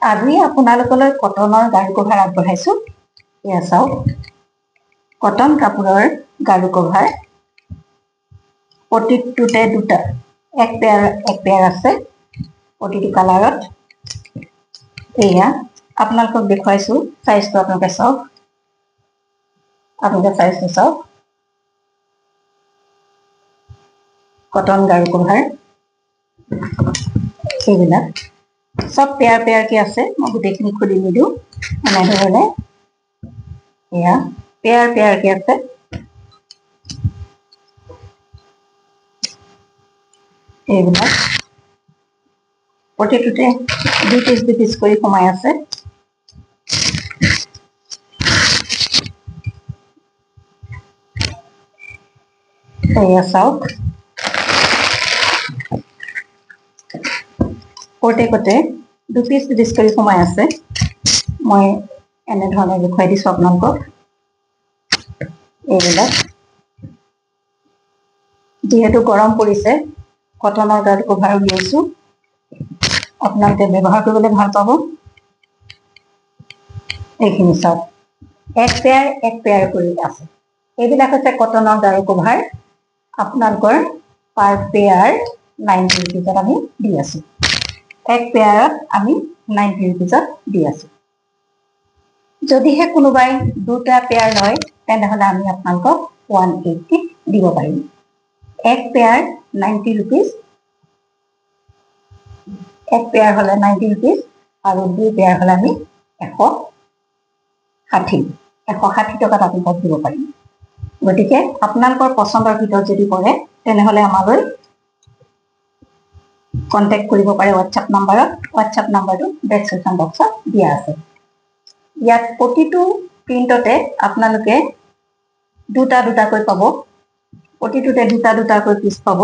আজি আপোনালোকলৈ কটনৰ গাৰু কভাৰ আগবঢ়াইছো। এয়া চাওক, কটন কাপোৰৰ গাৰু কভাৰ। প্ৰতিটোতে দুটা, এক পেয়াৰ আছে প্ৰতিটো কালাৰত। এয়া আপোনালোকক দেখুৱাইছো, সাইজটো আপোনালোকে চাওক, সাইজটো চাওক। কটন গাৰু কভাৰ এইবিলাক সব পেয়াৰকে আছে। মই গোটেইখিনি খুলি নিদিওঁ, এনেধৰণে এয়া পেয়াৰকে আছে। এইবিলাক প্ৰতিটোতে দুই পিচ কৰি সোমাই আছে। এয়া চাওক, প্ৰত্যেকতে দুই পিচ কৰি সোমাই আছে। মই এনেধৰণে দেখুৱাই দিছো আপোনালোকক। এইবিলাক যিহেতু গৰম পৰিছে, কটনৰ গাৰু কভাৰ উলিয়াইছো, আপোনালোকে ব্যৱহাৰ কৰিবলৈ ভাল পাব। এইখিনি চাওক, এক পেয়াৰ কৰি আছে। এইবিলাক হৈছে কটনৰ গাৰু কভাৰ। আপোনালোকৰ পাৰ পেয়াৰ 90 ৰুপিজত আমি দি আছো। এক পেয়াৰত আমি 90 ৰুপিজত দি আছো। যদিহে কোনোবাই দুটা পেয়াৰ লয়, তেনেহলে আমি আপোনালোকক 180 দিব পাৰিম। এক পেয়াৰ 90 ৰুপিজ, এক পেয়াৰ হলে 90 ৰুপিজ, আৰু দুই পেয়াৰ হলে আমি 160 টকাত আপোনালোকক দিব পাৰিম। গতিকে আপোনালোকৰ পচন্দৰ ভিতৰত যদি পৰে, তেনেহলে আমালৈ কন্টেক্ট কৰিব পাৰে হোৱাটছআপ নাম্বাৰত। হোৱাটছআপ নাম্বাৰটো ডেছক্ৰিপশ্যন বক্সত দিয়া আছে। ইয়াত প্ৰতিটো প্ৰিণ্টতে আপোনালোকে দুটাকৈ পাব, প্ৰতিটোতে দুটাকৈ পিচ পাব।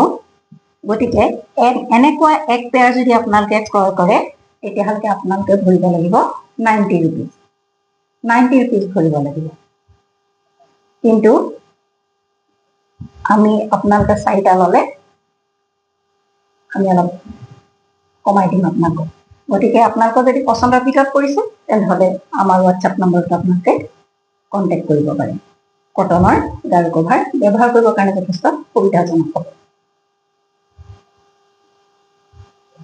গতিকে এনেকুৱা এক পেয়াৰ যদি আপোনালোকে ক্ৰয় কৰে, তেতিয়াহ'লে আপোনালোকে ভৰিব লাগিব 90 ৰুপিজ। 90 ৰুপিজ ভৰিব লাগিব। কিন্তু আমি আপোনালোকে 4টা ললে আমি অলপ কমাই দিম আপোনালোকক। গতিকে আপোনালোকৰ যদি পচন্দৰ ভিতৰত পৰিছে, তেনেহলে আমাৰ হোৱাটছআপ নম্বৰটো আপোনালোকে কণ্টেক্ট কৰিব পাৰে। কটনৰ গাৰু কভাৰ ব্যৱহাৰ কৰিবৰ কাৰণে যথেষ্ট সুবিধাজনক হ'ব।